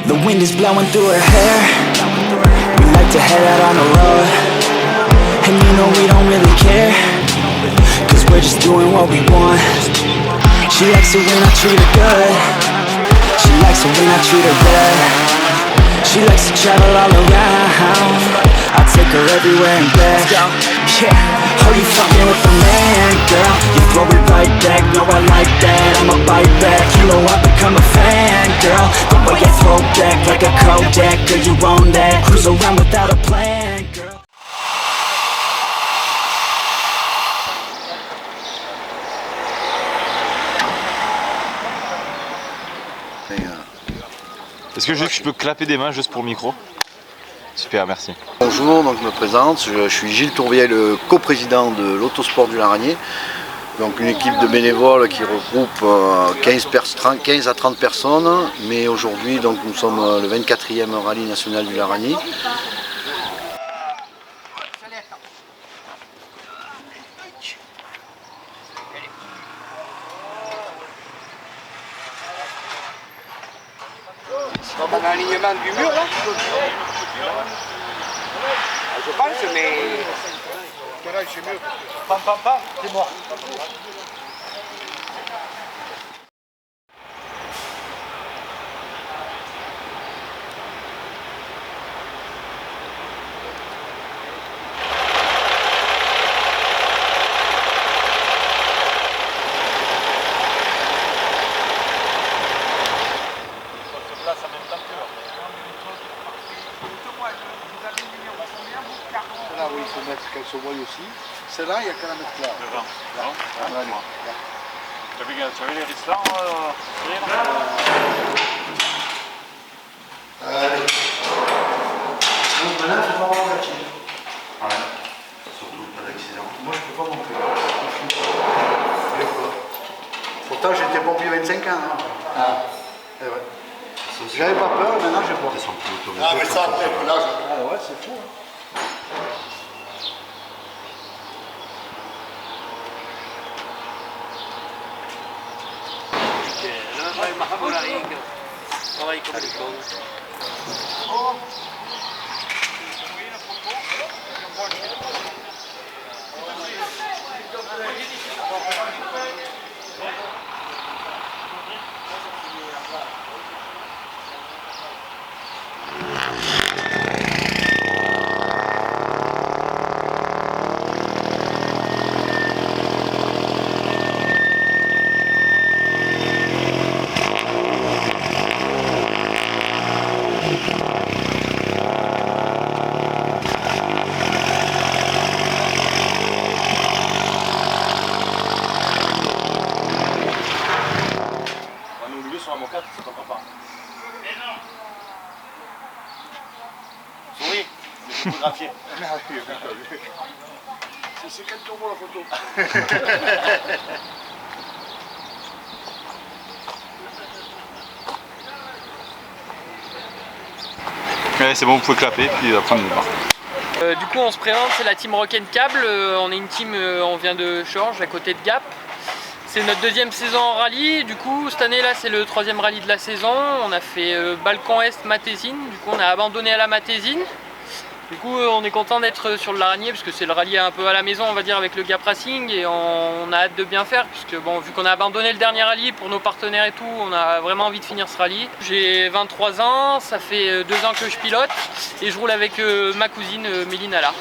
The wind is blowing through her hair. We like to head out on the road, and you know we don't really care, cause we're just doing what we want. She likes it when I treat her good. She likes it when I treat her bad. She likes to travel all around. I take her everywhere and back. Yeah, oh, you fucking with the man, girl. You throw it right back, no I like that. I'ma bite back, you know I become a fan, girl. The way you throw back like a Kodak, girl, you own that. Cruise around without a plan, girl. Est-ce que juste je peux clapper des mains juste pour le micro? Super, merci. Bonjour, donc je me présente, je suis Gilles Tourvier, le coprésident de l'Autosport du Laranier. Donc une équipe de bénévoles qui regroupe 15 à 30 personnes, mais aujourd'hui donc nous sommes le 24e rallye national du Laranier. Dans l'alignement du mur là, je pense, mais... c'est mieux. Pam pam pam, c'est mort. Là où il faut mettre qu'elle se voie aussi. Celle-là, il n'y a qu'à la mettre là. Devant. Là. Là. Allez. Tu as vu les Rislans Allez. Donc maintenant, il faut avoir la tire. Ouais. Surtout pas d'accident. Moi, je ne peux pas monter. Pourtant, j'étais pompier 25 ans. Hein. Ah. Et ouais. J'avais pas peur, maintenant j'ai peur. Ah mais ça après, là Ah ouais, c'est fou. Hein. Sur la moquette, ça t'entend pas. Souris, c'est photographié. C'est quel tourment la photo? Ouais, c'est bon, vous pouvez clapper, puis après on part. Du coup on se présente, c'est la team Rock'n Cable, on est une team, on vient de Chorges, à côté de Gap. C'est notre deuxième saison en rallye, du coup cette année là c'est le troisième rallye de la saison. On a fait Balcon Est, Matésine, du coup on a abandonné à la Matésine. Du coup on est content d'être sur le Laranier parce que c'est le rallye un peu à la maison on va dire avec le Gap Racing et on a hâte de bien faire puisque bon vu qu'on a abandonné le dernier rallye pour nos partenaires et tout, on a vraiment envie de finir ce rallye. J'ai 23 ans, ça fait 2 ans que je pilote et je roule avec ma cousine Méline Allard.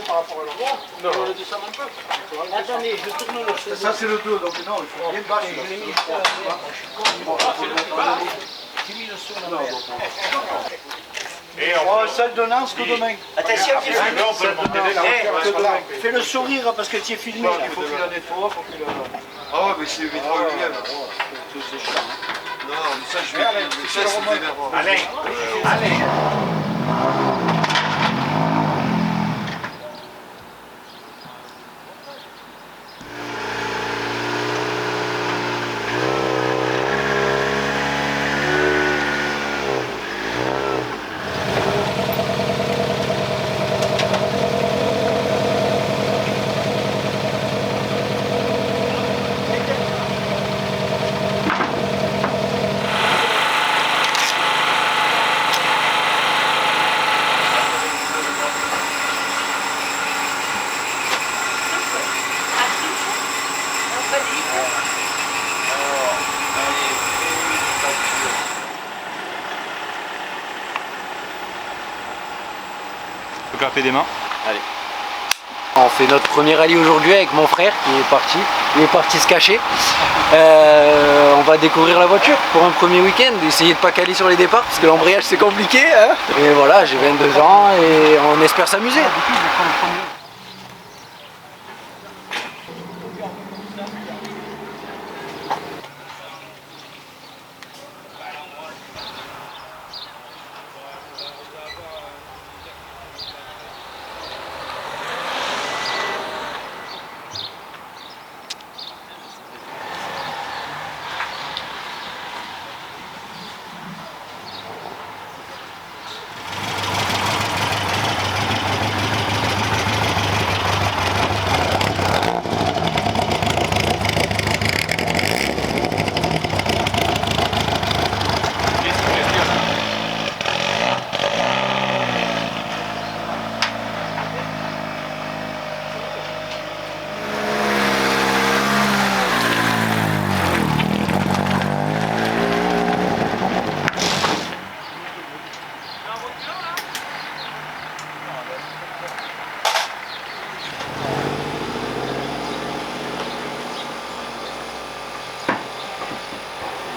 Par rapport à l'endroit, on le descend un peu. Attendez, je tourne le. Ça c'est le 2, donc non, il faut bien bas. Je l'ai mis. J'ai mis le son là. Oh, celle de Nance que demain. Attention, fais le sourire parce que tu es filmé. Il faut qu'il en ait trop, faut qu'il. Ah ouais, mais c'est trop lumière. C'est chiant. Non, ça je vais. Allez, allez. peux clapper des mains. Allez. On fait notre premier rallye aujourd'hui avec mon frère qui est parti. Il est parti se cacher. On va découvrir la voiture pour un premier week-end. Essayer de pas caler sur les départs parce que l'embrayage c'est compliqué. Hein, et voilà, j'ai 22 ans et on espère s'amuser.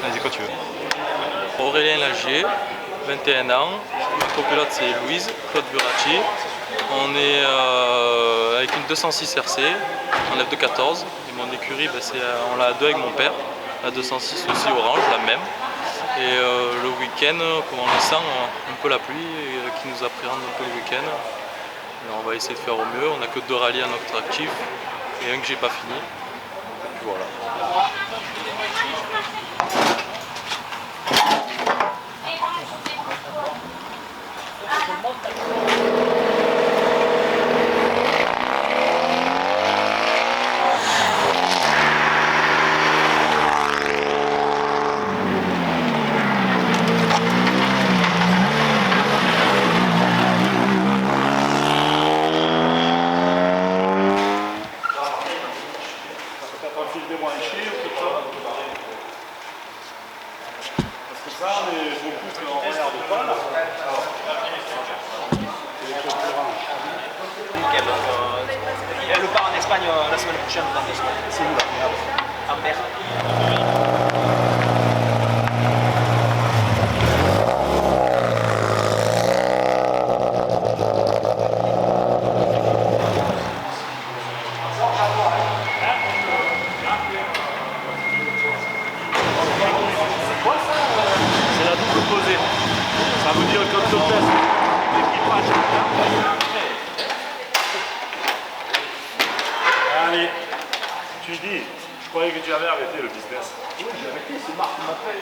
Vas-y, quand tu veux. Aurélien Lagier, 21 ans, ma copilote c'est Louise, Claude Buracci. On est avec une 206 RC, en F214, et mon écurie on l'a à deux avec mon père, la 206 aussi orange, la même. Et le week-end, comme on le sent, un peu la pluie qui nous appréhende un peu le week-end. Et on va essayer de faire au mieux, on n'a que 2 rallyes en notre actif et un que j'ai pas fini. Et puis voilà. Elle part en Espagne la semaine prochaine dans 2 semaines. C'est où là? En mer. C'est la double posée. Ça veut dire que le test l'équipage. Allez, tu dis, je croyais que tu avais arrêté le business. Oui, j'ai arrêté, c'est Marc qui m'a fait.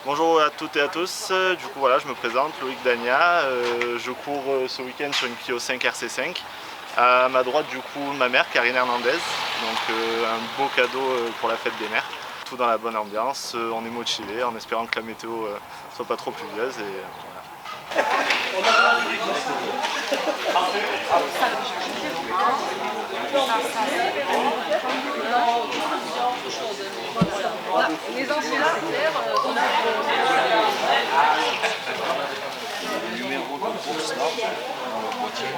Bonjour à toutes et à tous, du coup voilà je me présente, Loïc Dagna, je cours ce week-end sur une Clio 5 RC5. À ma droite du coup ma mère Karine Hernandez, donc un beau cadeau pour la fête des mères. Tout dans la bonne ambiance, on est motivé en espérant que la météo soit pas trop pluvieuse et voilà. Les anciens, c'est clair. Numéro de course là, dans le boîtier.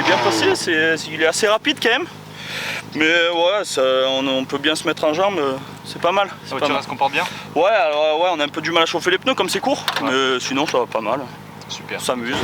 Bien passé, il est assez rapide quand même, mais ouais, on peut bien se mettre en jambe, c'est pas mal. La voiture elle se comporte bien? Ouais, alors, ouais, on a un peu du mal à chauffer les pneus comme c'est court, Ouais. mais sinon ça va pas mal. Super. On s'amuse.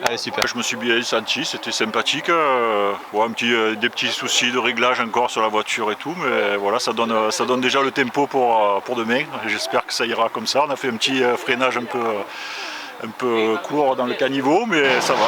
Allez, super. Je me suis bien senti, c'était sympathique. Ouais, des petits soucis de réglage encore sur la voiture et tout, mais voilà, ça donne déjà le tempo pour demain. J'espère que ça ira comme ça. On a fait un petit freinage un peu court dans le caniveau, mais ça va.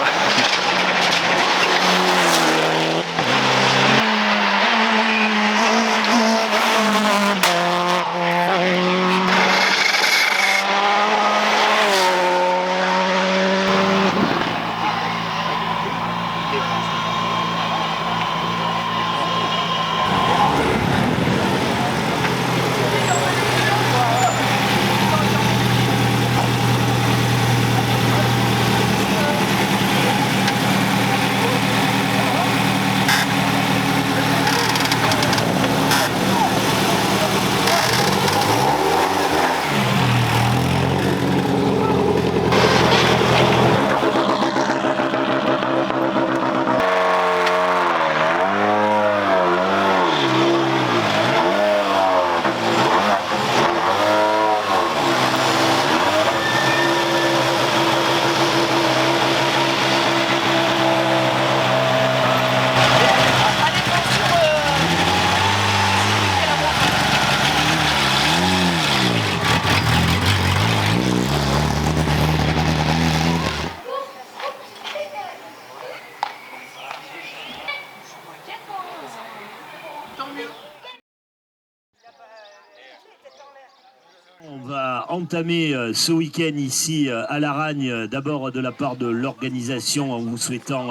On va entamer ce week-end ici à Laragne, d'abord de la part de l'organisation en vous souhaitant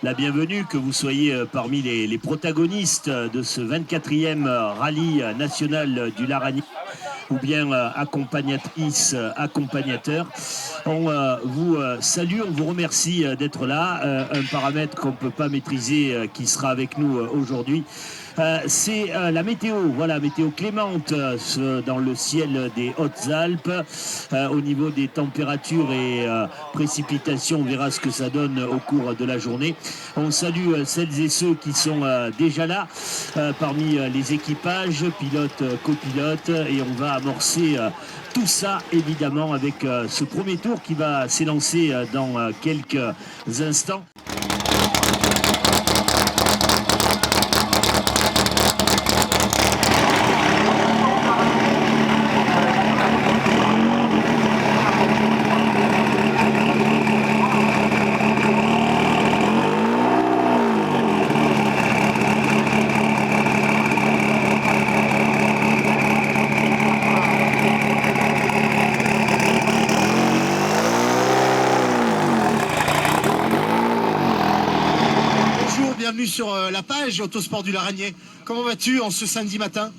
la bienvenue, que vous soyez parmi les protagonistes de ce 24e rallye national du Laragne, ou bien accompagnatrice, accompagnateur. On vous salue, on vous remercie d'être là. Un paramètre qu'on ne peut pas maîtriser qui sera avec nous aujourd'hui. C'est la météo, voilà, météo clémente dans le ciel des Hautes-Alpes. Au niveau des températures et précipitations, on verra ce que ça donne au cours de la journée. On salue celles et ceux qui sont déjà là parmi les équipages, pilotes, copilotes, et on va amorcer tout ça évidemment avec ce premier tour qui va s'élancer dans quelques instants. Bienvenue sur la page Autosport du Laragnais. Comment vas-tu en ce samedi matin?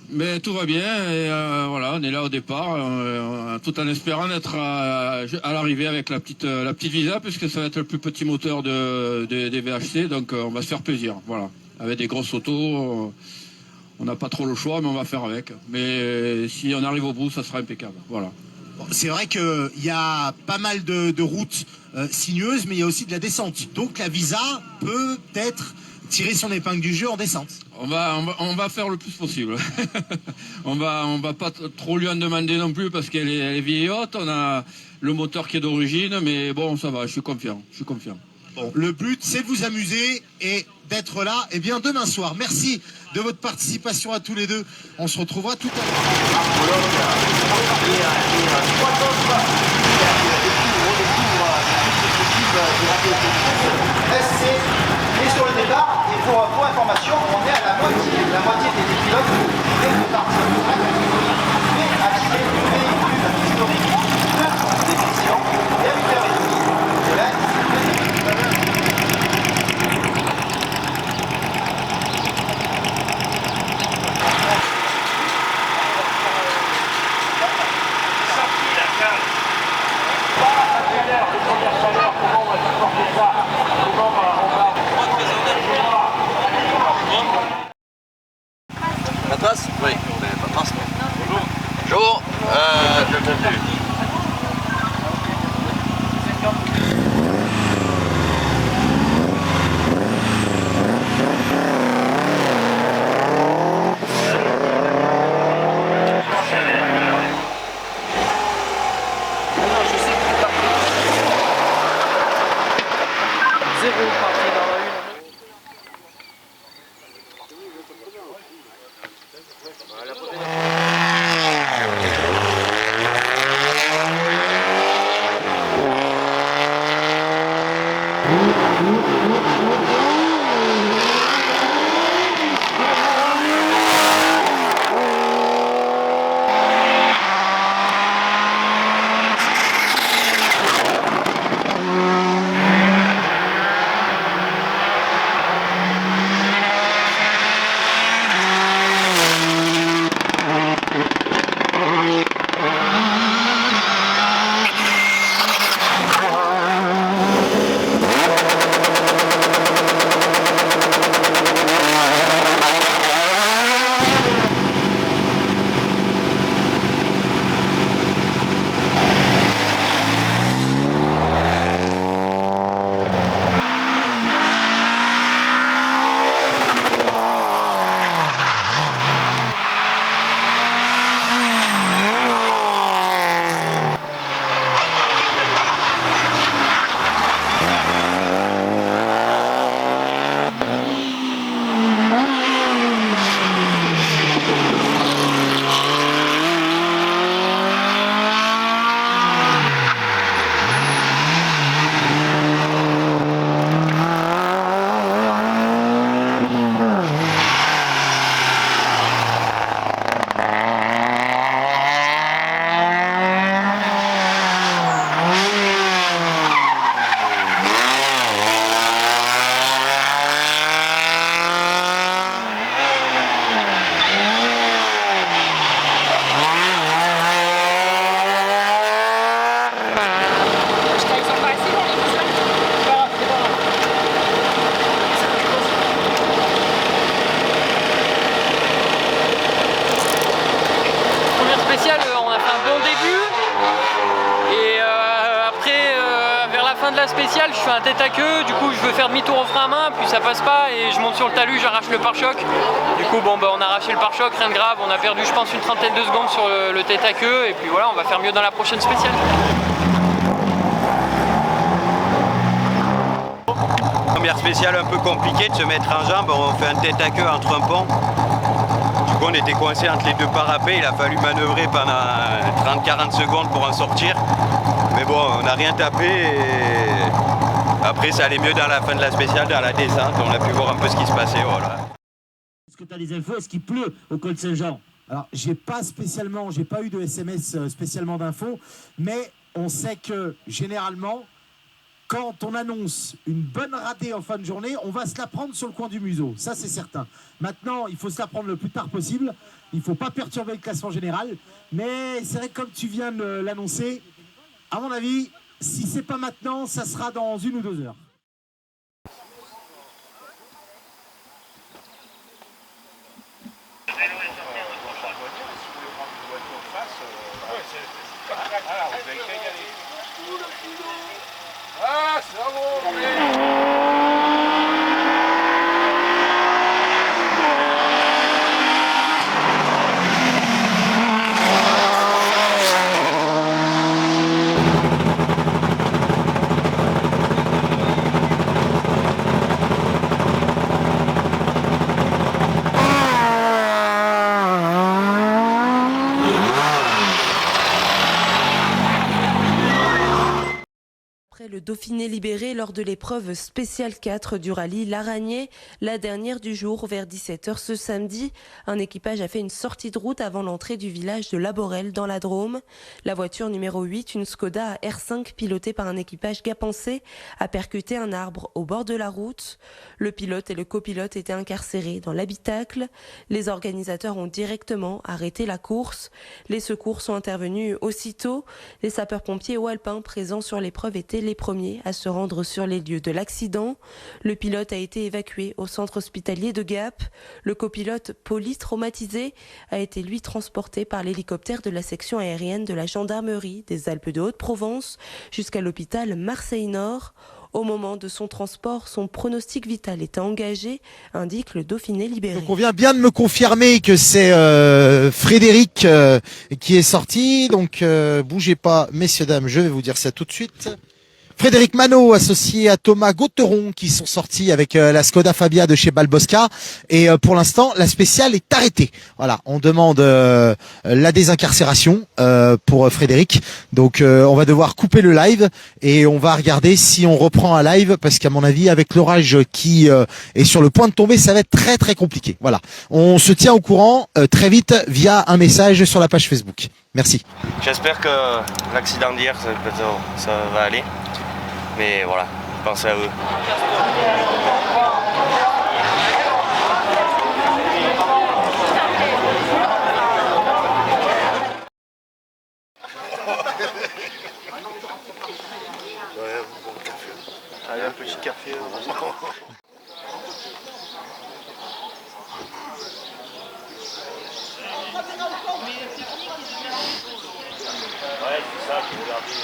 Mais tout va bien et voilà, on est là au départ, tout en espérant d'être à l'arrivée avec la petite Visa, puisque ça va être le plus petit moteur des VHC, donc on va se faire plaisir. Voilà, avec des grosses autos, on n'a pas trop le choix, mais on va faire avec. Mais si on arrive au bout, ça sera impeccable. Voilà. C'est vrai qu'il y a pas mal de routes sinueuses, mais il y a aussi de la descente. Donc la Visa peut peut-être tirer son épingle du jeu en descente. On va faire le plus possible. on va pas trop lui en demander non plus parce qu'elle est vieillotte. On a le moteur qui est d'origine, mais bon, ça va, je suis confiant. Bon, le but, c'est de vous amuser et d'être là demain soir. Merci de votre participation à tous les deux. On se retrouvera tout à l'heure. Et sur le départ, il faut pour information, on est à la moitié des pilotes viennent de partir de la catégorie mais acheter le véhicule historique de décision et à 8h30. Et là, Patras? Oui, Patras. Bonjour. spéciale, je fais un tête à queue, du coup je veux faire demi-tour au frein à main, puis ça passe pas et je monte sur le talus, j'arrache le pare-choc. Du coup bon bah on a arraché le pare-choc, rien de grave, on a perdu je pense une trentaine de secondes sur le tête à queue et puis voilà, on va faire mieux dans la prochaine spéciale. Première spéciale un peu compliquée de se mettre en jambe, on fait un tête à queue entre un pont. Du coup on était coincé entre les deux parapets, il a fallu manœuvrer pendant 30-40 secondes pour en sortir. Mais bon, on n'a rien tapé et après ça allait mieux dans la fin de la spéciale, dans la descente, on a pu voir un peu ce qui se passait. Voilà. Est-ce que tu as des infos? Est-ce qu'il pleut au col Saint-Jean? Alors, j'ai pas eu de SMS spécialement d'infos, mais on sait que généralement, quand on annonce une bonne ratée en fin de journée, on va se la prendre sur le coin du museau. Ça, c'est certain. Maintenant, il faut se la prendre le plus tard possible. Il ne faut pas perturber le classement général. Mais c'est vrai que comme tu viens de l'annoncer, à mon avis, si c'est pas maintenant, ça sera dans 1 ou 2 heures. Ah Dauphiné libéré lors de l'épreuve spéciale 4 du rallye L'Araignée, la dernière du jour vers 17h ce samedi. Un équipage a fait une sortie de route avant l'entrée du village de Laborel dans la Drôme. La voiture numéro 8, une Skoda R5 pilotée par un équipage gapençais, a percuté un arbre au bord de la route. Le pilote et le copilote étaient incarcérés dans l'habitacle. Les organisateurs ont directement arrêté la course. Les secours sont intervenus aussitôt. Les sapeurs-pompiers haut alpins présents sur l'épreuve étaient les premiers à se rendre sur les lieux de l'accident. Le pilote a été évacué au centre hospitalier de Gap. Le copilote polytraumatisé a été lui transporté par l'hélicoptère de la section aérienne de la gendarmerie des Alpes de Haute-Provence jusqu'à l'hôpital Marseille-Nord. Au moment de son transport, son pronostic vital était engagé, indique le Dauphiné libéré. Donc on vient bien de me confirmer que c'est Frédéric qui est sorti. Donc bougez pas, messieurs, dames, je vais vous dire ça tout de suite. Frédéric Manot, associé à Thomas Gauteron, qui sont sortis avec la Skoda Fabia de chez Balbosca. Et pour l'instant, la spéciale est arrêtée. Voilà, on demande la désincarcération pour Frédéric. Donc on va devoir couper le live et on va regarder si on reprend un live, parce qu'à mon avis, avec l'orage qui est sur le point de tomber, ça va être très très compliqué. Voilà, on se tient au courant très vite via un message sur la page Facebook. Merci. J'espère que l'accident d'hier, ça va aller. Mais voilà, pensez à eux. Allez, un petit café. Ouais, c'est ça, faut regarder.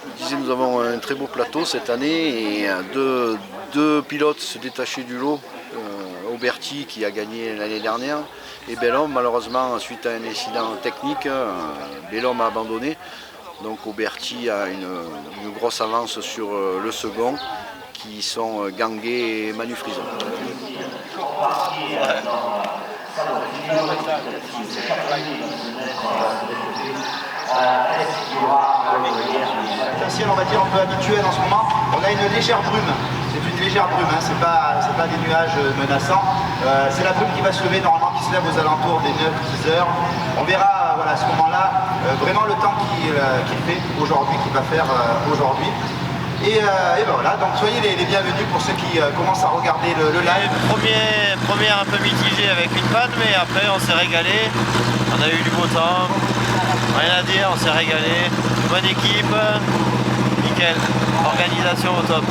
Je disais, nous avons un très beau plateau cette année et deux pilotes se détachaient du lot. Auberti qui a gagné l'année dernière et Bellhomme, malheureusement suite à un incident technique, Bellhomme a abandonné. Donc Auberti a une grosse avance sur le second qui sont Ganguet et Manu Frison. C'est un ciel, on va dire, un peu habituel en ce moment. On a une légère brume. C'est une légère brume, hein. C'est pas des nuages menaçants. C'est la brume qui va se lever, normalement qui se lève aux alentours des 9-10 heures. On verra voilà, à ce moment-là vraiment le temps qu'il fait aujourd'hui, qu'il va faire aujourd'hui. Et ben voilà, donc soyez les bienvenus pour ceux qui commencent à regarder le live. Première un peu mitigée avec une panne, mais après on s'est régalé. On a eu du beau temps, rien à dire, on s'est régalé. Bonne équipe, nickel, organisation au top.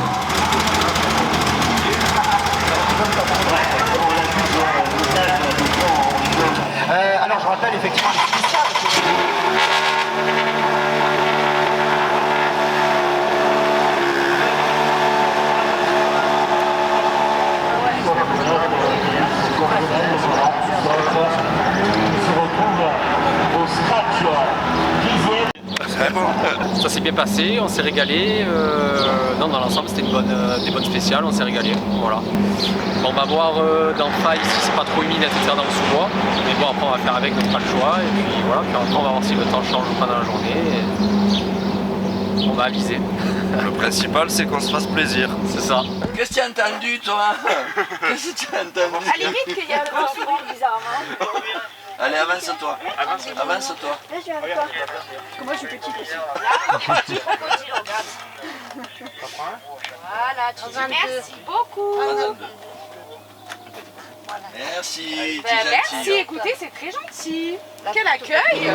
Alors je rappelle effectivement les initiales. Ça s'est bien passé, on s'est régalé. Non, dans l'ensemble, c'était des bonnes spéciales, on s'est régalé. Voilà. Bon, on va voir dans Faille si c'est pas trop humide à faire dans le sous-bois. Mais bon, après, on va faire avec, donc pas le choix. Et puis voilà, puis après, on va voir si le temps change pendant la journée. Et on va aviser. Le principal, c'est qu'on se fasse plaisir. C'est ça. Qu'est-ce que tu as entendu, toi? Qu'est-ce que tu as entendu? À la limite qu'il y a le vent sourire bizarrement. Allez, avance-toi. Avance-toi. Là, je viens avec toi. Parce que moi, je suis petite aussi. Là, petit crocodile, regarde. Voilà, tu dis merci beaucoup. Merci, Ben, merci, écoutez, c'est très gentil. Quel accueil.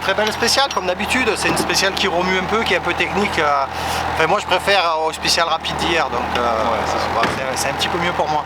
très belle spéciale comme d'habitude. C'est une spéciale qui remue un peu, qui est un peu technique. Enfin, moi je préfère au spécial rapide d'hier, donc c'est un petit peu mieux pour moi.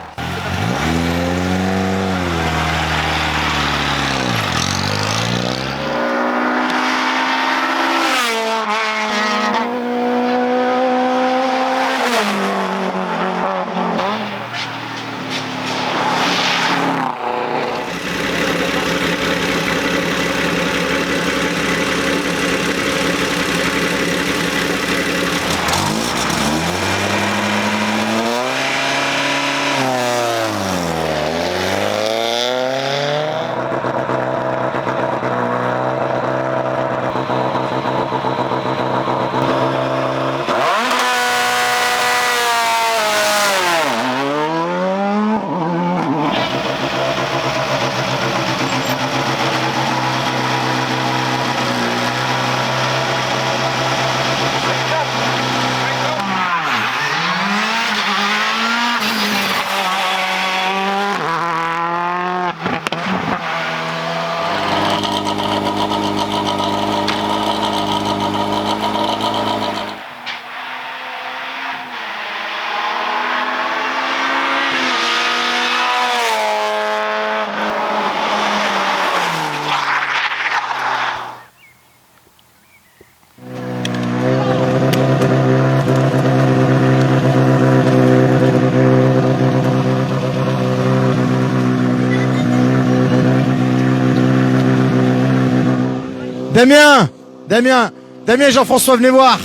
Damien et Jean-François, venez voir.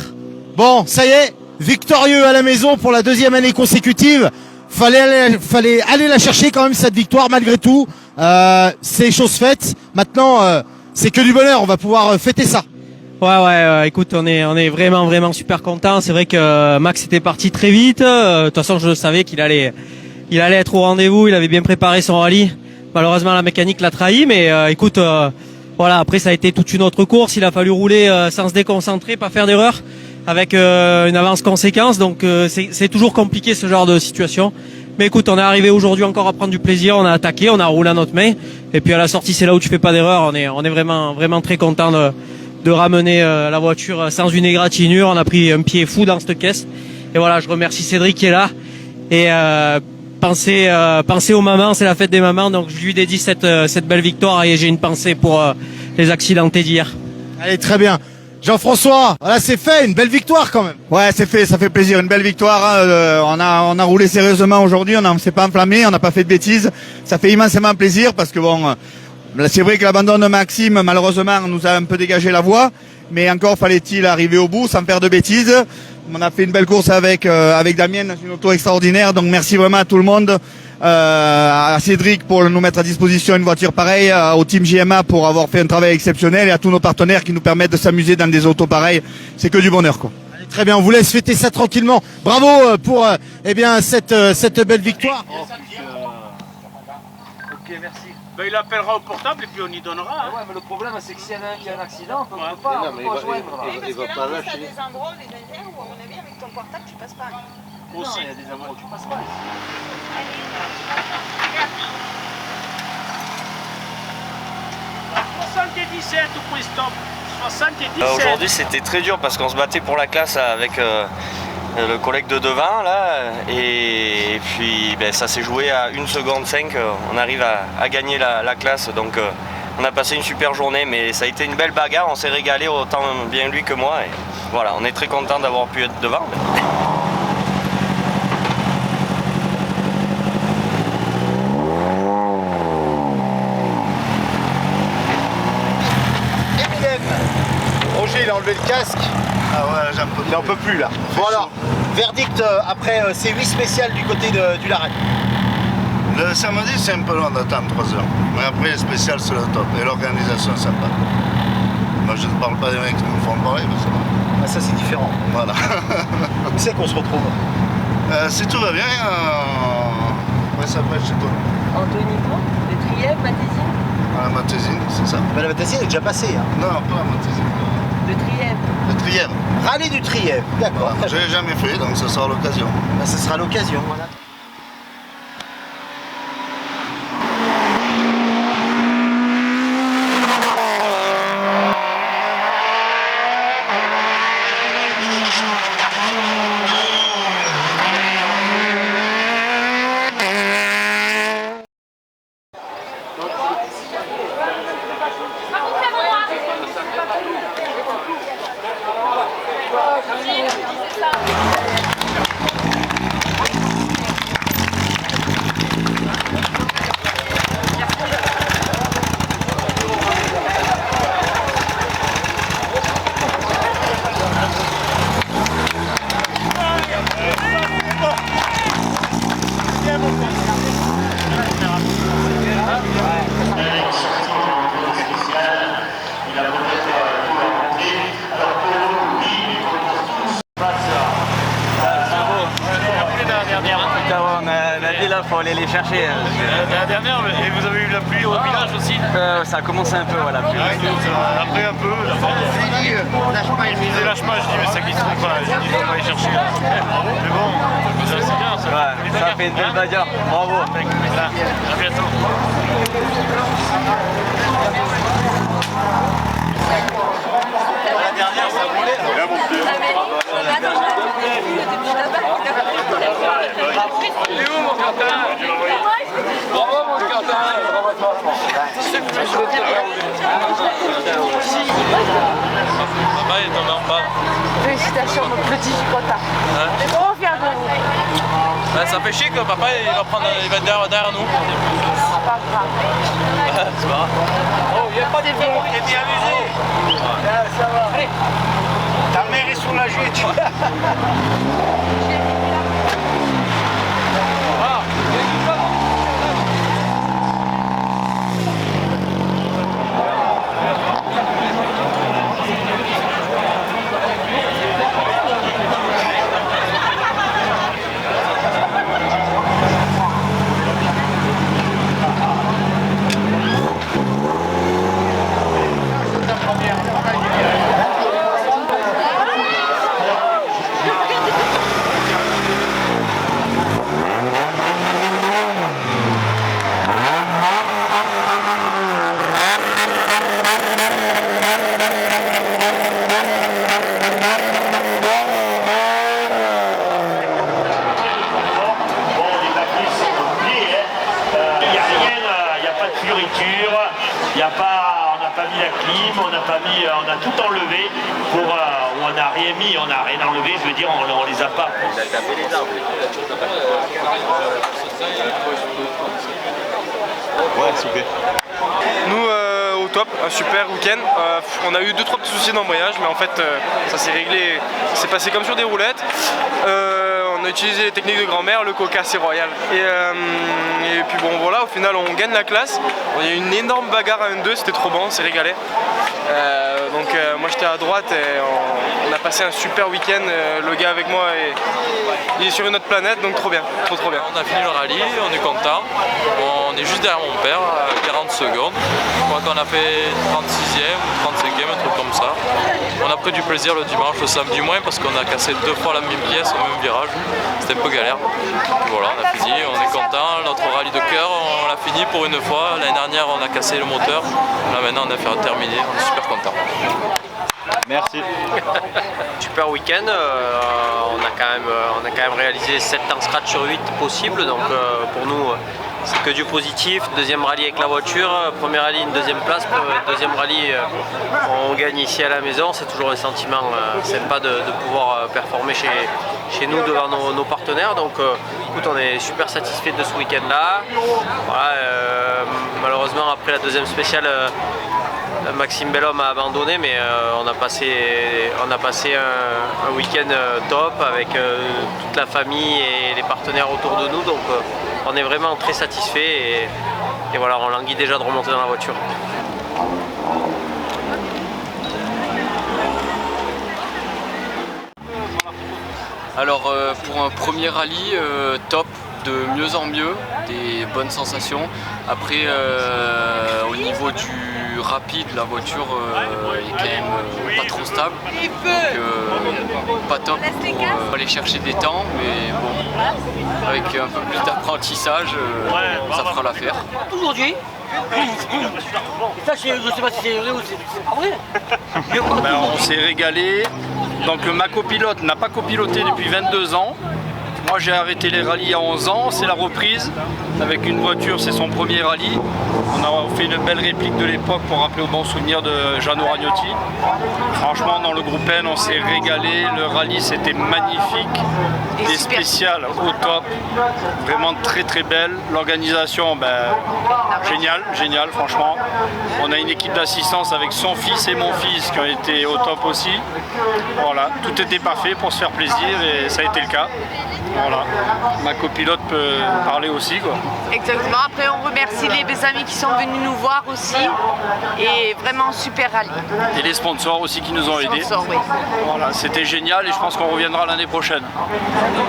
Bon, ça y est, victorieux à la maison pour la deuxième année consécutive. Fallait aller la chercher quand même, cette victoire malgré tout. C'est chose faite. Maintenant, c'est que du bonheur. On va pouvoir fêter ça. Ouais, écoute, on est vraiment super content. C'est vrai que Max était parti très vite. De toute façon, je savais qu'il allait être au rendez-vous. Il avait bien préparé son rallye. Malheureusement, la mécanique l'a trahi, mais écoute, voilà, après ça a été toute une autre course. Il a fallu rouler sans se déconcentrer, pas faire d'erreur, avec une avance conséquence. Donc c'est toujours compliqué ce genre de situation. Mais écoute, on est arrivé aujourd'hui encore à prendre du plaisir. On a attaqué, on a roulé à notre main. Et puis à la sortie, c'est là où tu fais pas d'erreur. On est vraiment très content de ramener la voiture sans une égratignure. On a pris un pied fou dans cette caisse. Et voilà, je remercie Cédric qui est là. Et pensez aux mamans, c'est la fête des mamans, donc je lui dédie cette belle victoire et j'ai une pensée pour les accidentés d'hier. Allez, très bien. Jean-François, voilà, c'est fait, une belle victoire quand même. Ouais, c'est fait, ça fait plaisir, une belle victoire. Hein. On a roulé sérieusement aujourd'hui, on s'est pas enflammé, on n'a pas fait de bêtises. Ça fait immensément plaisir parce que bon, c'est vrai que l'abandon de Maxime, malheureusement, nous a un peu dégagé la voie, mais encore fallait-il arriver au bout sans faire de bêtises. On a fait une belle course avec Damien, une auto extraordinaire, donc merci vraiment à tout le monde, à Cédric pour nous mettre à disposition une voiture pareille, au team JMA pour avoir fait un travail exceptionnel et à tous nos partenaires qui nous permettent de s'amuser dans des autos pareilles. C'est que du bonheur, quoi. Allez, très bien, on vous laisse fêter ça tranquillement. Bravo pour cette belle victoire. Ok, merci. Ben, il appellera au portable et puis on y donnera. Ouais, mais le problème c'est que s'il y en a un qui a un accident, on ne peut pas joindre. Parce que là, t'as des endroits, des endroits où, à mon avis, avec ton portable, tu passes pas. Aussi. Il y a des endroits où tu passes pas. « 77 au quiz stop. 77. Aujourd'hui c'était très dur parce qu'on se battait pour la classe avec le collègue de devant là, et puis ben, ça s'est joué à 1 seconde 5, on arrive à gagner la classe, donc on a passé une super journée, mais ça a été une belle bagarre, on s'est régalé autant bien lui que moi, et voilà, on est très content d'avoir pu être devant. Roger, il a enlevé le casque. Ah ouais, il n'en peut plus là. Bon alors, verdict après ces 8 spéciales du côté du Laragne. Le samedi, c'est un peu long d'attendre 3 heures. Mais après, le spécial, c'est le top. Et l'organisation, c'est sympa. Moi, je ne parle pas des mecs qui nous font parler, mais ça va. Ah, ça, c'est différent. Voilà. Où c'est qu'on se retrouve Si tout va bien, ouais, ça va chez toi. Anthony Pont, le Trièvre, Matésine. À la Matésine, c'est ça. Mais la Matésine est déjà passée. Hein. Non, pas la Matésine. Le Trièvre. Le Trièvre. Rallye du Trièvre, d'accord. Voilà. Je l'ai jamais fait, donc ce sera l'occasion. Ben, ce sera l'occasion, voilà. Il faut aller les chercher. La dernière, et vous avez eu la pluie au village aussi? Ça a commencé un peu, voilà. Après un peu, la forme. Il disait lâche pas, je dis mais ça glisse trop pas, je dis on va aller chercher. Mais bon, c'est bien ça. Ouais, ça fait une belle bagarre, bravo. À bientôt. La dernière, ça roulait. Il est où mon Quentin? Bravo mon Quentin. Papa est tombé en bas. Félicitations mon petit Gicotin. Et bon, on vient de vous. Ça fait chier que papa il va être derrière nous. C'est pas grave. C'est pas grave. Oh, il n'y a pas de bon, t'es bien amusé. Ça va. Allez. Ta mère est soulagée, tu vois. On n'a pas mis la clim, on a tout enlevé pour, on n'a rien mis, on n'a rien enlevé, je veux dire, on les a pas. Il a tapé les arbres. Ouais, super. Nous, au top, un super week-end. On a eu 2-3 petits soucis d'embrayage, mais en fait, ça s'est réglé. C'est passé comme sur des roulettes. On a utilisé les techniques de grand-mère, le coca c'est royal. Et puis bon voilà, au final on gagne la classe. Il y a eu une énorme bagarre à 1-2, c'était trop bon, on s'est régalé. Donc moi j'étais à droite et on a passé un super week-end. Le gars avec moi il est sur une autre planète, donc trop bien, trop bien. On a fini le rallye, on est content. On est juste derrière mon père, à 40 secondes. Je crois qu'on a fait 36e, 35e, un truc comme ça. On a pris du plaisir le dimanche, le samedi moins, parce qu'on a cassé 2 fois la même pièce au même virage. C'était un peu galère. Et voilà, on a fini, on est content. Notre rallye de cœur, on l'a fini pour une fois. L'année dernière, on a cassé le moteur. Là maintenant, on a fait terminer. On est super content. Merci. Super week-end, on a quand même réalisé 7 temps scratch sur 8 possibles, donc pour nous c'est que du positif. Deuxième rallye avec la voiture, premier rallye une deuxième place, deuxième rallye on gagne ici à la maison, c'est toujours un sentiment sympa de pouvoir performer chez nous devant nos partenaires, donc écoute, on est super satisfait de ce week-end là. Voilà, malheureusement après la deuxième spéciale Maxime Bellhomme a abandonné, mais on a passé un week-end top avec toute la famille et les partenaires autour de nous, donc on est vraiment très satisfait et voilà, on languit déjà de remonter dans la voiture. Alors pour un premier rallye, top, de mieux en mieux, des bonnes sensations. Après au niveau du rapide, la voiture est quand même pas trop stable, donc pas top pour aller chercher des temps, mais bon, avec un peu plus d'apprentissage, ça fera l'affaire. Aujourd'hui, ça, je sais pas si c'est vrai ou c'est pas vrai. On s'est régalé. Donc ma copilote n'a pas copiloté depuis 22 ans. Moi j'ai arrêté les rallyes à 11 ans, c'est la reprise. Avec une voiture, c'est son premier rallye. On a fait une belle réplique de l'époque pour rappeler au bon souvenir de Jeannot Ragnotti. Franchement, dans le groupe N, on s'est régalé. Le rallye, c'était magnifique. Des spéciales au top. Vraiment très très belle. L'organisation, génial, franchement. On a une équipe d'assistance avec son fils et mon fils qui ont été au top aussi. Voilà, tout était parfait pour se faire plaisir et ça a été le cas. Voilà, ma copilote peut parler aussi, quoi. Exactement, après on remercie les amis qui sont venus nous voir aussi et vraiment super rallye. Et les sponsors aussi qui nous ont aidés. Oui. Voilà, c'était génial et je pense qu'on reviendra l'année prochaine. C'était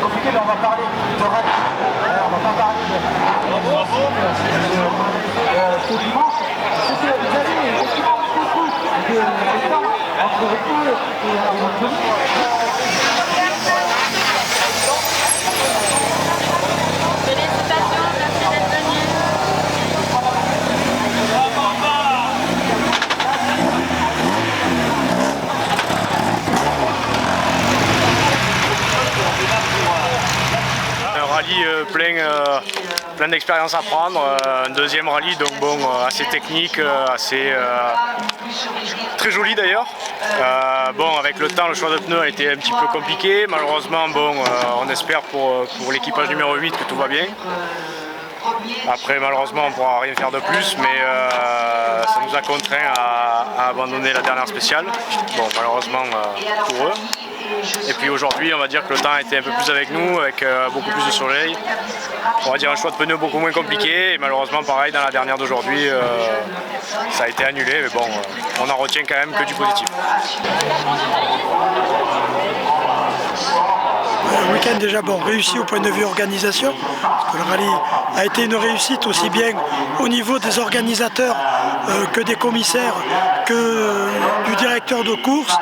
compliqué, mais on va parler de rallye. On va pas parler de dimanche. Vous avez effectivement beaucoup de temps entre eux et plein d'expérience à prendre, un deuxième rallye donc bon assez technique, très joli d'ailleurs. Bon, avec le temps le choix de pneus a été un petit peu compliqué, malheureusement bon on espère pour l'équipage numéro 8 que tout va bien. Après malheureusement on ne pourra rien faire de plus, mais ça nous a contraints à abandonner la dernière spéciale, bon malheureusement pour eux. Et puis aujourd'hui on va dire que le temps a été un peu plus avec nous, avec beaucoup plus de soleil. On va dire un choix de pneus beaucoup moins compliqué et malheureusement pareil dans la dernière d'aujourd'hui ça a été annulé, mais bon on en retient quand même que du positif. Un week-end déjà bon, réussi au point de vue organisation, parce que le rallye a été une réussite aussi bien au niveau des organisateurs que des commissaires, que du directeur de course.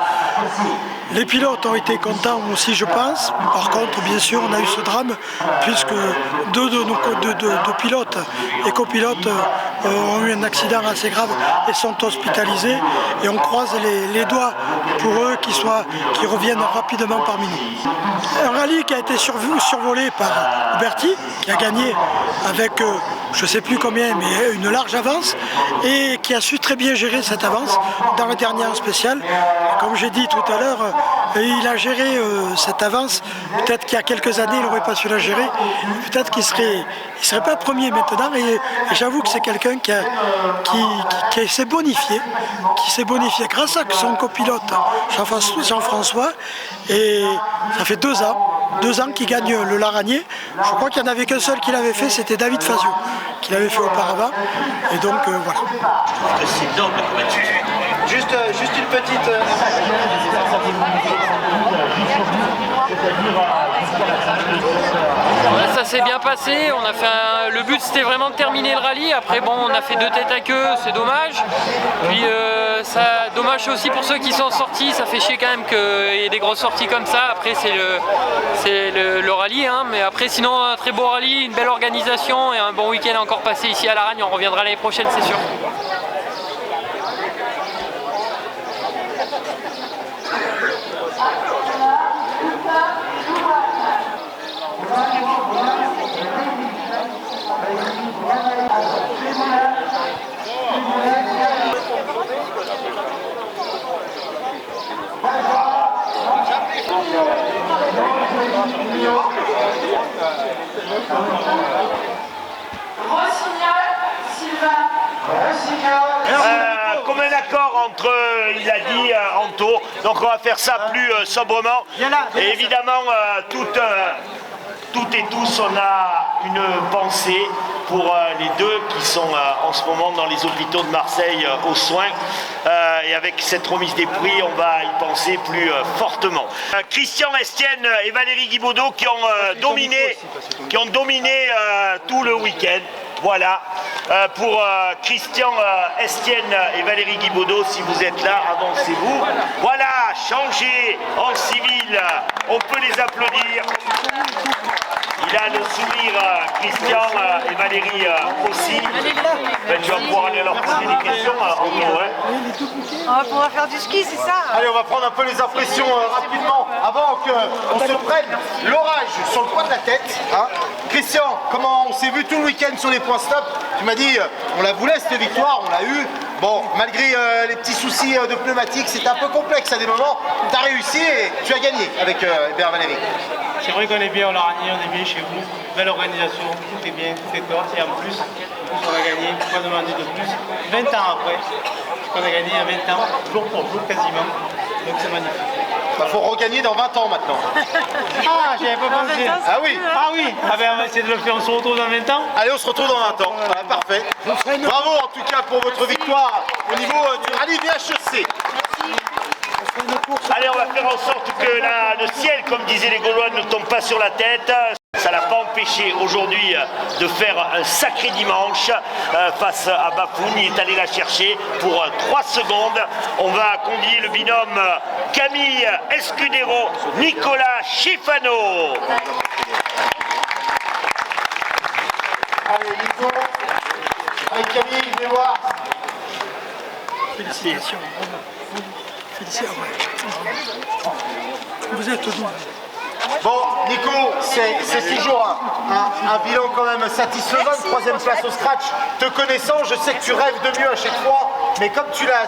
Les pilotes ont été contents aussi, je pense. Par contre, bien sûr, on a eu ce drame puisque deux pilotes et copilotes ont eu un accident assez grave et sont hospitalisés. Et on croise les doigts pour eux qui reviennent rapidement parmi nous. Un rallye qui a été survolé par Berti, qui a gagné avec je ne sais plus combien, mais une large avance, et qui a su très bien gérer cette avance dans la dernière spéciale. Comme j'ai dit tout à l'heure, il a géré cette avance. Peut-être qu'il y a quelques années, il n'aurait pas su la gérer. Peut-être qu'il serait pas premier maintenant. Et j'avoue que c'est quelqu'un qui s'est bonifié, grâce à son copilote Jean-François. Et ça fait 2 ans qu'il gagne le Laragné. Je crois qu'il n'y en avait qu'un seul qui l'avait fait, c'était David Fazio, qui l'avait fait auparavant. Et donc voilà. C'est noble comme attitude. Juste une petite... Ouais, ça s'est bien passé, on a fait le but c'était vraiment de terminer le rallye, après bon on a fait 2 têtes à queue, c'est dommage. Puis dommage aussi pour ceux qui sont sortis, ça fait chier quand même qu'il y ait des grosses sorties comme ça, après c'est le rallye, hein. Mais après sinon un très beau rallye, une belle organisation et un bon week-end encore passé ici à Laragne, on reviendra l'année prochaine c'est sûr. Comme un accord entre, il a dit, Anto, donc on va faire ça plus sobrement. Et évidemment, toutes et tous, on a une pensée pour les deux qui sont en ce moment dans les hôpitaux de Marseille aux soins. Et avec cette remise des prix, on va y penser plus fortement. Christian Estienne et Valérie Guibaudot qui ont dominé tout le week-end. Voilà, pour Christian Estienne et Valérie Guibaudot, si vous êtes là, avancez-vous. Voilà, changez en civil, on peut les applaudir. Il a le sourire, Christian et Valérie aussi. Ben, tu vas pouvoir aller leur poser des questions. On va pouvoir faire du ski, c'est ça? Allez, on va prendre un peu les impressions rapidement avant qu'on se prenne l'orage sur le coin de la tête. Hein. Christian, comment on s'est vu tout le week-end sur les points stop? Tu m'as dit, on la voulait cette victoire, on l'a eu. Bon, malgré les petits soucis de pneumatique, c'était un peu complexe à des moments. Tu as réussi et tu as gagné avec Hébert Valérie. C'est vrai qu'on est bien, on l'a ragné, on est bien chez vous. Belle organisation, tout est bien, tout est correct. Et en plus on a gagné, pourquoi demander de plus? 20 ans après, on a gagné à 20 ans, jour pour jour quasiment. Donc c'est magnifique. Il faut regagner dans 20 ans maintenant. Ah, j'avais pas pensé. Ah oui. Ah oui. Ah ben on va essayer de le faire, on se retrouve dans 20 ans. Allez, on se retrouve dans 20 ans. Voilà, parfait. Bravo en tout cas pour votre victoire au niveau du rallye VHEC. Allez, on va faire en sorte que le ciel, comme disaient les Gaulois, ne tombe pas sur la tête. Ça l'a pas empêché aujourd'hui de faire un sacré dimanche face à Bafoun. Il est allé la chercher pour 3 secondes. On va convier le binôme Camille Escudero, Nicolas Schifano. Allez, Nico, avec Camille, je vais voir. Félicitations. Félicitations. Vous êtes doué. Bon, Nico, c'est toujours un bilan quand même satisfaisant, une 3e place au scratch. Te connaissant, je sais que tu rêves de mieux à chaque fois, mais comme tu l'as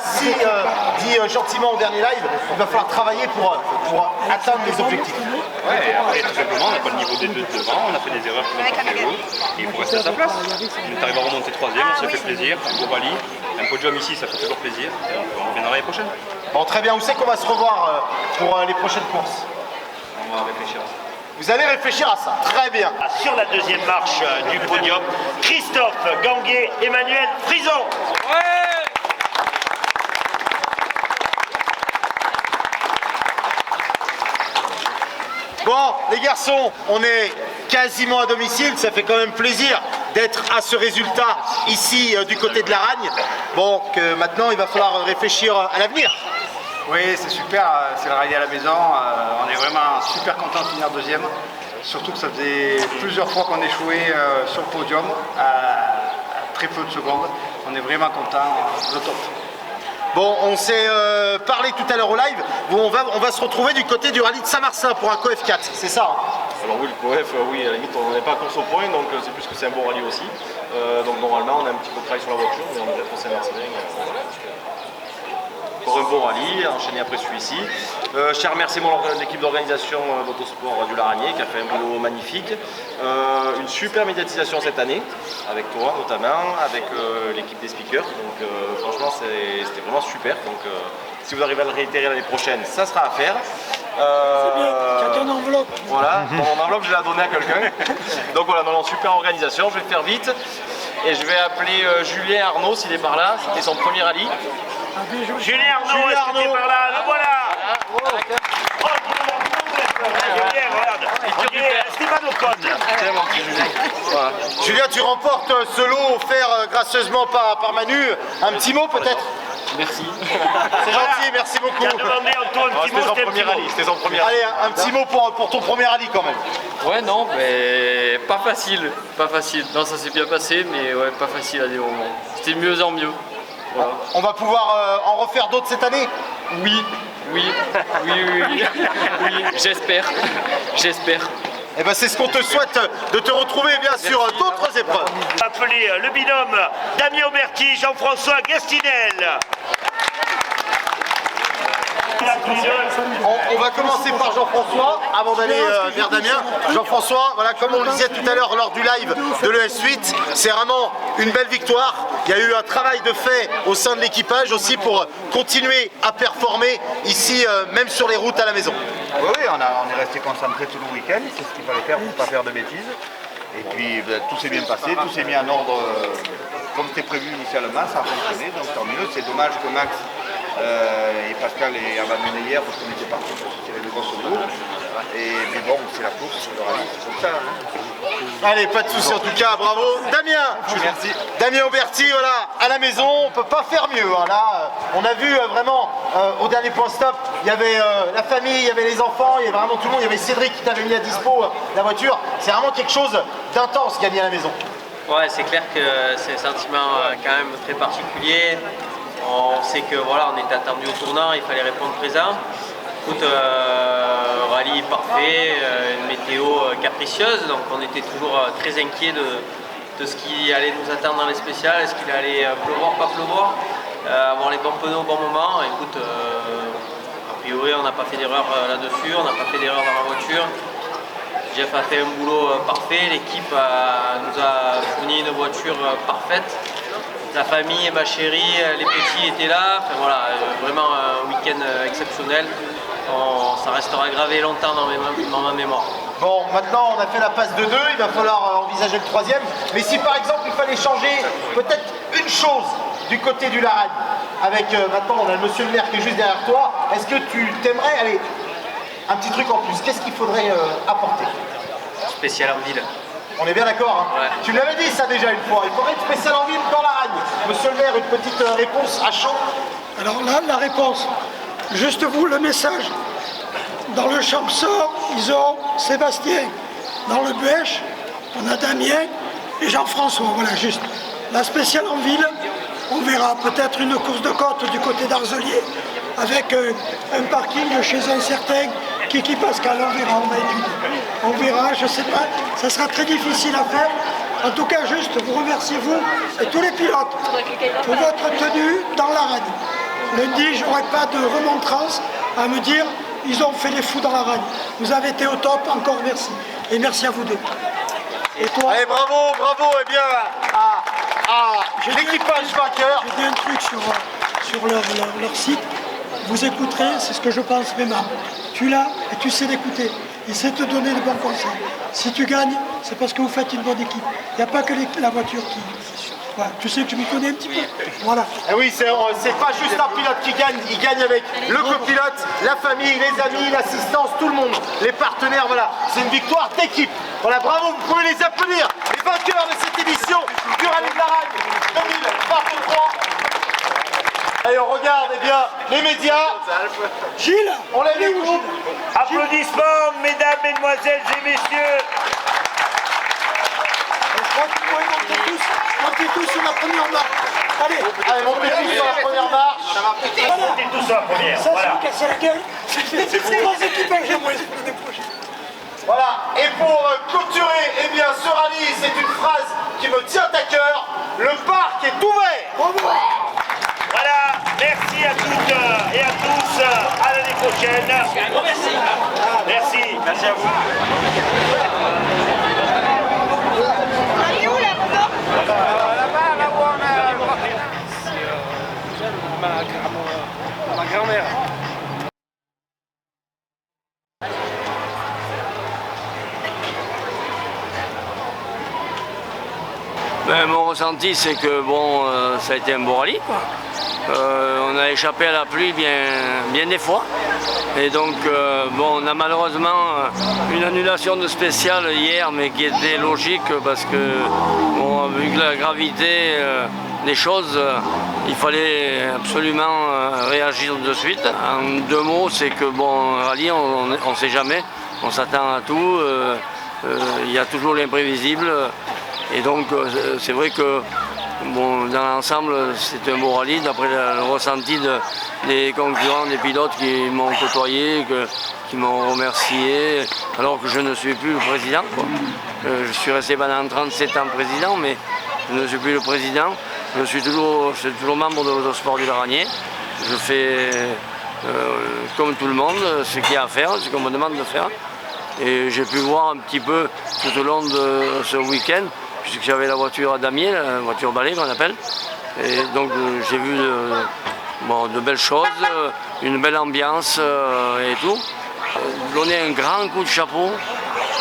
dit gentiment au dernier live, il va falloir travailler pour atteindre les objectifs. Ouais, après tout simplement, on n'a pas le niveau des deux devant, on a fait des erreurs qui n'ont pas fait haut, et il faut rester à sa place. On est arrivé à remonter 3e, on s'est fait plaisir, un beau rallye, un podium ici, ça fait toujours plaisir, et on reviendra l'année prochaine. Bon, très bien, où c'est qu'on va se revoir pour les prochaines courses? On va réfléchir. Vous allez réfléchir à ça, très bien. Sur la 2e marche du podium, Christophe Ganguet, Emmanuel Frison. Bon, les garçons, on est quasiment à domicile, ça fait quand même plaisir d'être à ce résultat ici du côté de l'Aragne. Bon, que maintenant il va falloir réfléchir à l'avenir. Oui, c'est super, c'est le rallye à la maison, on est vraiment super content de finir 2e. Surtout que ça faisait plusieurs fois qu'on échouait sur le podium, à très peu de secondes. On est vraiment content, le top. Bon, on s'est parlé tout à l'heure au live, on va se retrouver du côté du rallye de Saint-Martin pour un COF 4, c'est ça hein? Alors oui, le COF, oui, à la limite on n'est pas à course au point, donc c'est plus que c'est un bon rallye aussi. Donc normalement on a un petit peu de travail sur la voiture, mais on est peut-être au Saint-Martin. Pour un bon rallye, enchaîné après celui-ci. Je tiens à remercier l'équipe d'organisation d'Autosport du Laragné qui a fait un boulot magnifique. Une super médiatisation cette année, avec toi notamment, avec l'équipe des speakers. Donc franchement c'était vraiment super. Donc si vous arrivez à le réitérer l'année prochaine, ça sera à faire. C'est bien, tu as ton enveloppe. Voilà, mon enveloppe je l'ai donnée à quelqu'un. Donc voilà, non, super organisation, je vais faire vite. Et je vais appeler Julien Arnaud s'il est par là, c'était son premier rallye. Julien Arnaud, est-ce que t'es par là? Le voilà. Julien, regarde. On dirait Stéphane Ocon. Julien, tu remportes ce lot offert gracieusement par Manu. Un petit mot peut-être? Merci. C'est gentil, merci beaucoup. Tu as demandé Antoine un petit mot, c'était son premier rallye. Allez, un petit mot pour ton premier rallye quand même. Ouais, non, mais pas facile, pas facile. Non, ça s'est bien passé, mais ouais, pas facile à des moments. C'était de mieux en mieux. Voilà. On va pouvoir en refaire d'autres cette année? Oui, j'espère. Eh ben c'est ce qu'on te souhaite, de te retrouver bien sûr d'autres épreuves. Appelez le binôme Damien Auberti, Jean-François Gastinel. On va commencer par Jean-François avant d'aller vers Damien. Jean-François, voilà, comme on le disait tout à l'heure lors du live de l'ES8, c'est vraiment une belle victoire. Il y a eu un travail de fait au sein de l'équipage aussi pour continuer à performer ici, même sur les routes à la maison. Oui, on est resté concentré tout le week-end, c'est ce qu'il fallait faire pour ne pas faire de bêtises. Et puis tout s'est bien passé, tout s'est mis en ordre comme c'était prévu initialement, ça a fonctionné, donc tant mieux. C'est dommage que Max et Pascal aient abandonné hier parce qu'on était parti pour se tirer de grosses boules. Mais bon, c'est la course, le rallye, c'est comme ça. Allez, pas de soucis en tout cas, bravo. Damien, merci. Damien Auberti, voilà, à la maison, on peut pas faire mieux. Hein. Là, on a vu vraiment, au dernier point stop, il y avait la famille, il y avait les enfants, il y avait vraiment tout le monde, il y avait Cédric qui t'avait mis à dispo la voiture. C'est vraiment quelque chose d'intense gagner à la maison. Ouais, c'est clair que c'est un sentiment quand même très particulier. On sait que voilà, on était attendu au tournant, il fallait répondre présent. Écoute, rallye parfait, une météo capricieuse, donc on était toujours très inquiets de ce qui allait nous attendre dans les spéciales. Est-ce qu'il allait pleuvoir, pas pleuvoir, avoir les bons pneus au bon moment. Écoute, a priori on n'a pas fait d'erreur là-dessus, on n'a pas fait d'erreur dans la voiture. Jeff a fait un boulot parfait, l'équipe nous a fourni une voiture parfaite. La famille, ma chérie, les petits étaient là. Enfin, voilà, vraiment un week-end exceptionnel. Ça restera gravé longtemps dans ma mémoire. Bon, maintenant on a fait la passe de 2, il va falloir envisager le 3e. Mais si par exemple il fallait changer peut-être une chose du côté du Laragne, avec maintenant on a le monsieur le maire qui est juste derrière toi, est-ce que tu t'aimerais, allez, un petit truc en plus, qu'est-ce qu'il faudrait apporter? Spécial en ville. On est bien d'accord, hein? Ouais. Tu l'avais dit ça déjà une fois, il faudrait une spéciale en ville dans Laragne. Monsieur le maire, une petite réponse à chaud? Alors là, la réponse, juste vous, le message. Dans le Champsor, ils ont Sébastien. Dans le Bêche, on a Damien et Jean-François. Voilà, juste. La spéciale en ville, on verra peut-être une course de côte du côté d'Arzelier avec un parking chez un certain Kiki Pascal. On verra, on va étudier. On verra, je sais pas, ça sera très difficile à faire. En tout cas, juste vous remercier vous et tous les pilotes pour votre tenue dans Laragne. Lundi, je n'aurai pas de remontrance à me dire ils ont fait les fous dans Laragne. Vous avez été au top, encore merci. Et merci à vous deux. Et toi? Allez, bravo, bravo, et bien l'équipage vainqueur. J'ai dit un truc sur leur site. Vous écouterez, c'est ce que je pense même. Tu l'as et tu sais l'écouter. Il sait te donner de bons conseils. Si tu gagnes, c'est parce que vous faites une bonne équipe. Il n'y a pas que la voiture qui... Voilà, tu sais que je m'y connais un petit peu. Voilà. Et oui, c'est pas juste un pilote qui gagne, il gagne avec le copilote, la famille, les amis, l'assistance, tout le monde, les partenaires, voilà. C'est une victoire d'équipe. Voilà, bravo, vous pouvez les applaudir. Les vainqueurs de cette édition du Rallye de Laragne 2023. Allez, on regarde, eh bien, les médias. Gilles, on l'a vu. Applaudissements, mesdames, mesdemoiselles et messieurs. Je crois que vous pouvez monter tous sur la première marche. Allez, montez tous sur la première marche. Montez tous sur la première. Ça, voilà. c'est me casser la gueule. C'est trois équipages à moi l'année prochaine. Voilà, et pour clôturer, eh bien, ce rallye, c'est une phrase qui me tient à cœur. Le parc est ouvert. Voilà, merci à toutes et à tous. À l'année prochaine. Merci. Merci. Merci à vous. Ma grand-mère. Ben, mon ressenti, c'est que bon, ça a été un beau rallye, quoi. On a échappé à la pluie bien des fois. Et donc, bon, on a malheureusement une annulation de spécial hier, mais qui était logique parce que, bon, vu que la gravité des choses, il fallait absolument réagir de suite. En deux mots, c'est que, bon, rallye, on ne sait jamais, on s'attend à tout, il y a toujours l'imprévisible. Et donc, c'est vrai que, bon, dans l'ensemble, c'est un beau rallye, d'après le ressenti des concurrents, des pilotes qui m'ont côtoyé, qui m'ont remercié, alors que je ne suis plus le président, quoi. Je suis resté pendant 37 ans président, mais je ne suis plus le président. Je suis toujours membre de l'Autosport du Laragné. Je fais, comme tout le monde, ce qu'il y a à faire, ce qu'on me demande de faire. Et j'ai pu voir un petit peu tout au long de ce week-end, puisque j'avais la voiture à damier, la voiture balai qu'on appelle. Et donc j'ai vu de belles choses, une belle ambiance et tout. Donner un grand coup de chapeau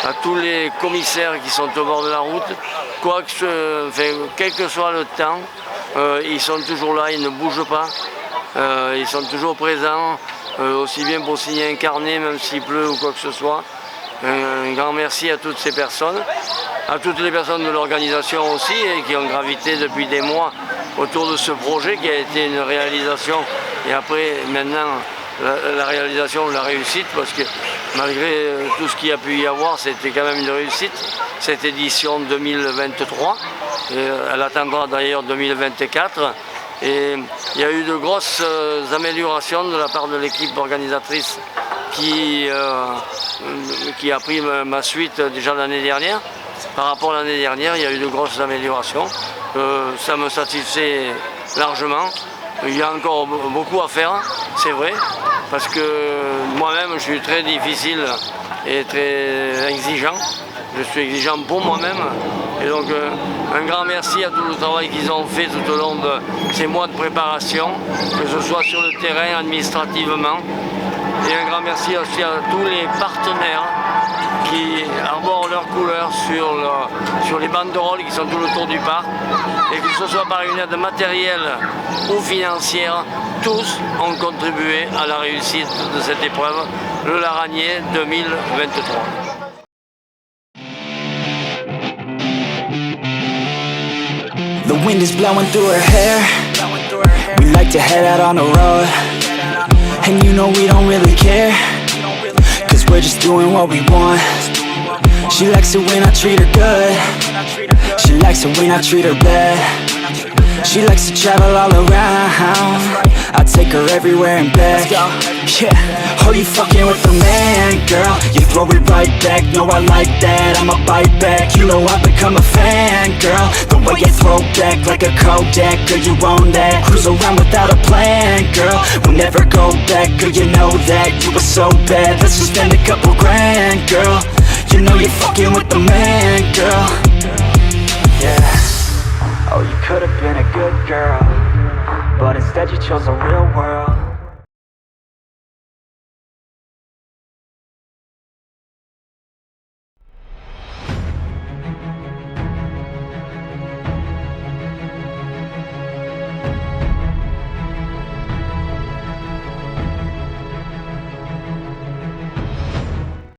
à tous les commissaires qui sont au bord de la route. Quel que soit le temps, ils sont toujours là, ils ne bougent pas. Ils sont toujours présents. aussi bien pour signer un carnet, même s'il pleut ou quoi que ce soit. Un grand merci à toutes ces personnes, à toutes les personnes de l'organisation aussi, et qui ont gravité depuis des mois autour de ce projet qui a été une réalisation, et après maintenant la réalisation, la réussite, parce que malgré tout ce qu'il y a pu y avoir, c'était quand même une réussite, cette édition 2023, et elle attendra d'ailleurs 2024, et il y a eu de grosses améliorations de la part de l'équipe organisatrice qui a pris ma suite déjà l'année dernière. Par rapport à l'année dernière, il y a eu de grosses améliorations. Ça me satisfait largement. Il y a encore beaucoup à faire, c'est vrai, parce que moi-même, je suis très difficile et très exigeant. Je suis exigeant pour moi-même. Et donc, un grand merci à tout le travail qu'ils ont fait tout au long de ces mois de préparation, que ce soit sur le terrain, administrativement. Et un grand merci aussi à tous les partenaires qui arborent leurs couleurs sur les banderoles qui sont tout le tour du parc. Et que ce soit par une aide matérielle ou financière, tous ont contribué à la réussite de cette épreuve, le Laranier 2023. The wind is blowing through her hair. We like to head out on the road. And you know we don't really care, cause we're just doing what we want. She likes it when I treat her good. She likes it when I treat her bad. She likes to travel all around. I take her everywhere and back. Yeah, oh you fucking with the man, girl. You throw it right back, no I like that. I'ma bite back, you know I've become a fan, girl. The way you throw back like a Kodak, girl you own that. Cruise around without a plan, girl. We'll never go back, girl you know that. You were so bad, let's just spend a couple grand, girl. You know you're fucking with the man, girl. Yeah. Oh you could've been a good girl, but instead you chose the real world.